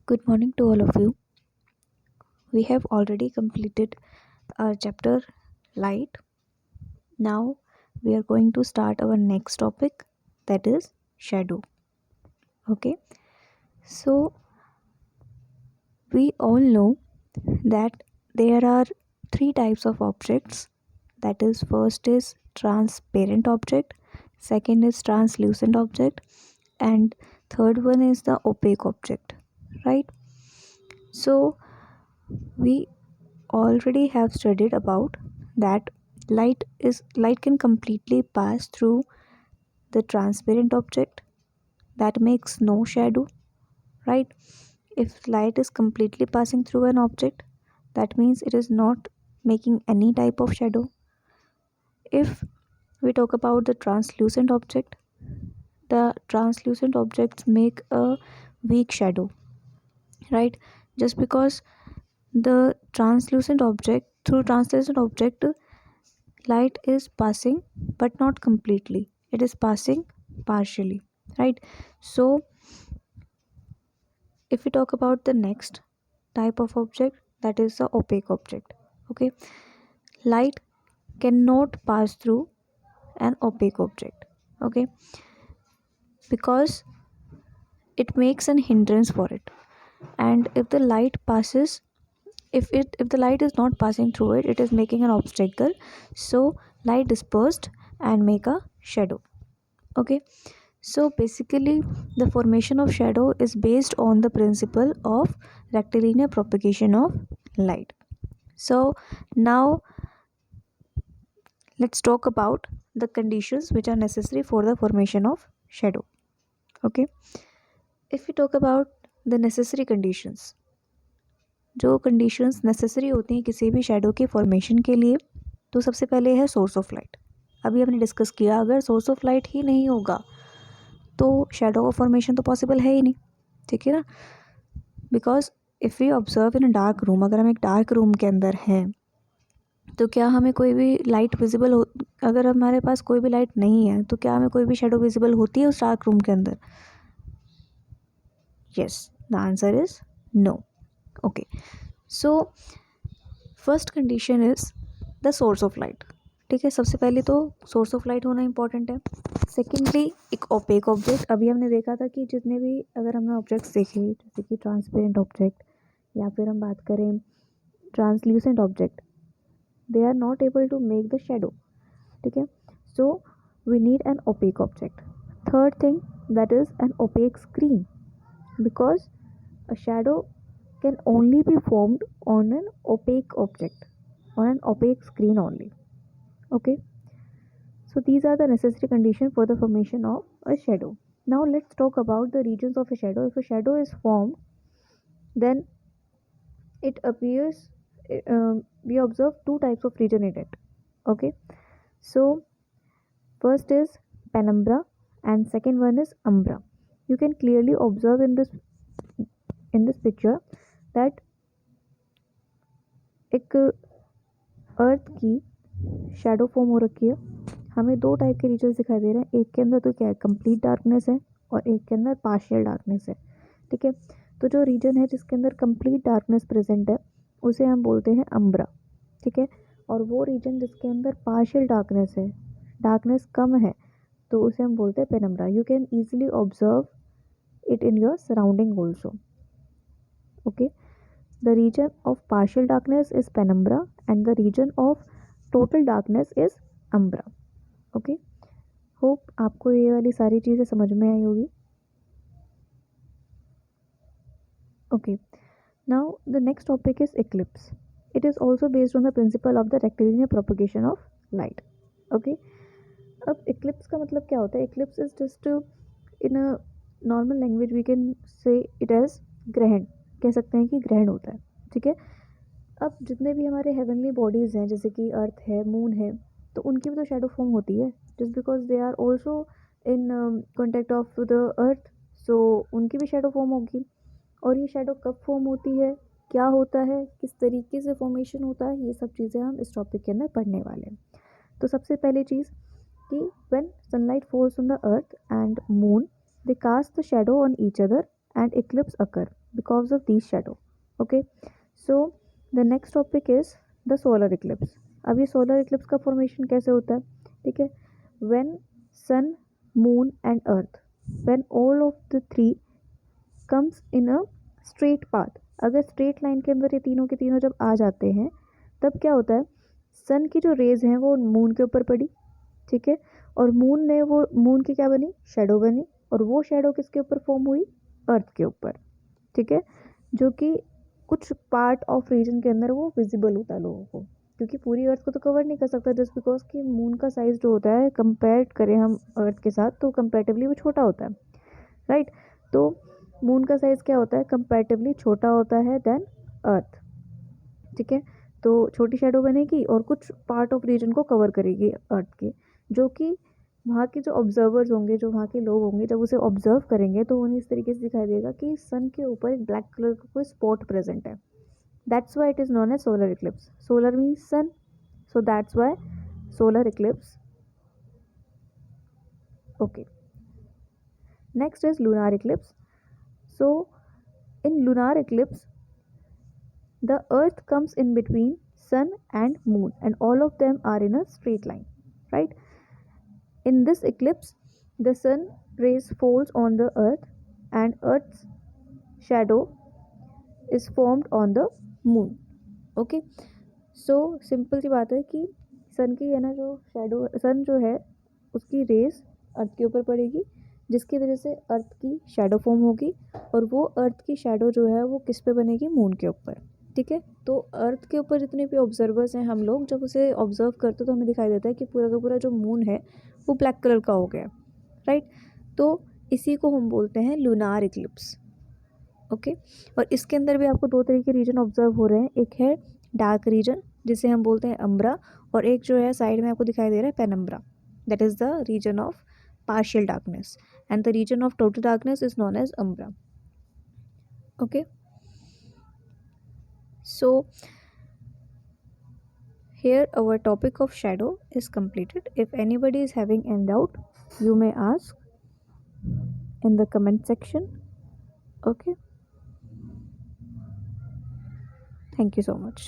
Good morning to all of you. We have already completed our chapter light. Now we are going to start our next topic, that is shadow. Okay, so we all know that there are three types of objects. That is, first is transparent object, second is translucent object, and third one is the opaque object, right? So we already have studied about that light can completely pass through the transparent object, that makes no shadow, right? If light is completely passing through an object, that means it is not making any type of shadow. If we talk about the translucent object, the translucent objects make a weak shadow, right? Just because the translucent object through translucent object light is passing, but not completely, it is passing partially, right? So if we talk about the next type of object, that is the opaque object. Okay, light cannot pass through an opaque object, okay, because it makes an hindrance for it. And if the light passes, if the light is not passing through it, it is making an obstacle, so light dispersed and make a shadow. Okay, so basically the formation of shadow is based on the principle of rectilinear propagation of light. So now let's talk about the conditions which are necessary for the formation of shadow. Okay, if we talk about the necessary conditions, जो conditions necessary होती हैं किसी भी shadow के formation के लिए, तो सबसे पहले है सोर्स ऑफ लाइट. अभी हमने डिस्कस किया, अगर सोर्स ऑफ लाइट ही नहीं होगा तो शेडो का फॉर्मेशन तो पॉसिबल है ही नहीं, ठीक है ना. Because if we observe in a dark room, अगर हम एक डार्क रूम के अंदर हैं तो क्या हमें कोई भी लाइट विजिबल हो, अगर हमारे पास कोई भी लाइट नहीं है तो क्या हमें कोई भी शेडो विजिबल होती है उस डार्क रूम के अंदर? Yes, the answer is no. Okay, so first condition is the source of light. ठीक है, सबसे पहले तो सोर्स ऑफ लाइट होना इंपॉर्टेंट है. सेकेंडली एक ओपेक ऑब्जेक्ट. अभी हमने देखा था कि जितने भी अगर हमने ऑब्जेक्ट्स देखे, जैसे कि ट्रांसपेरेंट ऑब्जेक्ट या फिर हम बात करें translucent object, they are not able to make the shadow. ठीक है, so we need an opaque object. Third thing, that is an opaque screen, because a shadow can only be formed on an opaque object, on an opaque screen only. Okay, so these are the necessary conditions for the formation of a shadow. Now let's talk about the regions of a shadow. If a shadow is formed, then it appears, we observe two types of region in it. Okay, so first is penumbra and second one is umbra. You can clearly observe in this picture that एक अर्थ की shadow form हो रखी है. हमें दो type के regions दिखाई दे रहे हैं. एक के अंदर तो क्या है, कंप्लीट डार्कनेस है, और एक के अंदर पार्शियल डार्कनेस है. ठीक है, तो जो रीजन है जिसके अंदर कंप्लीट डार्कनेस प्रेजेंट है उसे हम बोलते हैं अम्ब्रा. ठीक है, और वो रीजन जिसके अंदर पार्शियल डार्कनेस है, डार्कनेस कम है, तो उसे हम बोलते हैं penumbra. You can easily observe it in your surrounding also. Okay, the region of partial darkness is penumbra and the region of total darkness is umbra. Okay, hope आपको ये वाली सारी चीज़ें समझ में आई होगी. Okay, now the next topic is eclipse. It is also based on the principle of the rectilinear propagation of light. Okay, अब eclipse का मतलब क्या होता है? Eclipse is just in a normal language we can say it as ग्रहण. कह सकते हैं कि ग्रहण होता है. ठीक है, अब जितने भी हमारे हेवनली बॉडीज़ हैं, जैसे कि अर्थ है, मून है, तो उनकी भी तो शेडो फॉर्म होती है, just because they are also in contact of the earth, so उनकी भी शेडो फॉर्म होगी. और ये शेडो कब फॉर्म होती है, क्या होता है, किस तरीके से फॉर्मेशन होता है, ये सब चीज़ें हम इस टॉपिक के अंदर पढ़ने वाले हैं. तो सबसे पहली चीज़ कि when sunlight falls on the earth and moon, they cast the shadow on each other and eclipse occur. because of these shadow. Okay, so the next topic is the solar eclipse. अब ये solar eclipse का formation कैसे होता है? ठीक है, when sun, moon and earth, when all of the three comes in a straight path, अगर straight line के अंदर ये तीनों के तीनों जब आ जाते हैं तब क्या होता है, सन की जो रेज हैं वो मून के ऊपर पड़ी, ठीक है, और मून ने वो मून की क्या बनी, शेडो बनी, और वो शेडो किसके ऊपर फॉर्म हुई, अर्थ के ऊपर, ठीक है, जो कि कुछ पार्ट ऑफ रीजन के अंदर वो विजिबल होता है लोगों को, क्योंकि पूरी अर्थ को तो कवर नहीं कर सकता, जस्ट बिकॉज कि मून का साइज जो होता है कंपेयर करें हम अर्थ के साथ तो कंपेरेटिवली वो छोटा होता है, राइट। तो मून का साइज क्या होता है, कंपेरेटिवली छोटा होता है देन अर्थ, ठीक है। तो छोटी शेडो बनेगी और कुछ पार्ट ऑफ रीजन को कवर करेगी अर्थ के, जो कि वहाँ के जो ऑब्जर्वर्स होंगे, जो वहाँ के लोग होंगे, जब उसे ऑब्जर्व करेंगे तो उन्हें इस तरीके से दिखाई देगा कि सन के ऊपर एक ब्लैक कलर का कोई स्पॉट प्रेजेंट है। That's why it is known as solar eclipse. Solar means sun, so that's why solar eclipse. Okay, next is lunar eclipse. So in lunar eclipse the earth comes in between sun and moon and all of them are in a straight line, right? In this eclipse the sun rays falls on the earth and earth's shadow is formed on the moon. Okay, so simple सी बात है कि सन की है ना जो shadow, सन जो है उसकी रेस अर्थ के ऊपर पड़ेगी, जिसकी वजह से अर्थ की शेडो फॉर्म होगी, और वो अर्थ की शेडो जो है वो किस पे बनेगी, मून के ऊपर, ठीक है। तो अर्थ के ऊपर जितने भी ऑब्जर्वर्स हैं, हम लोग जब उसे ऑब्जर्व करते तो हमें दिखाई देता है कि पूरा का पूरा जो मून है वो ब्लैक कलर का हो गया, राइट। तो इसी को हम बोलते हैं लूनार इक्लिप्स। ओके, और इसके अंदर भी आपको दो तरह के रीजन ऑब्जर्व हो रहे हैं, एक है डार्क रीजन जिसे हम बोलते हैं अम्ब्रा, और एक जो है साइड में आपको दिखाई दे रहा है penumbra, that is the region of partial darkness, and the region of total darkness is known as umbra. Okay, so here our topic of shadow is completed. If anybody is having any doubt, you may ask in the comment section. Okay, thank you so much.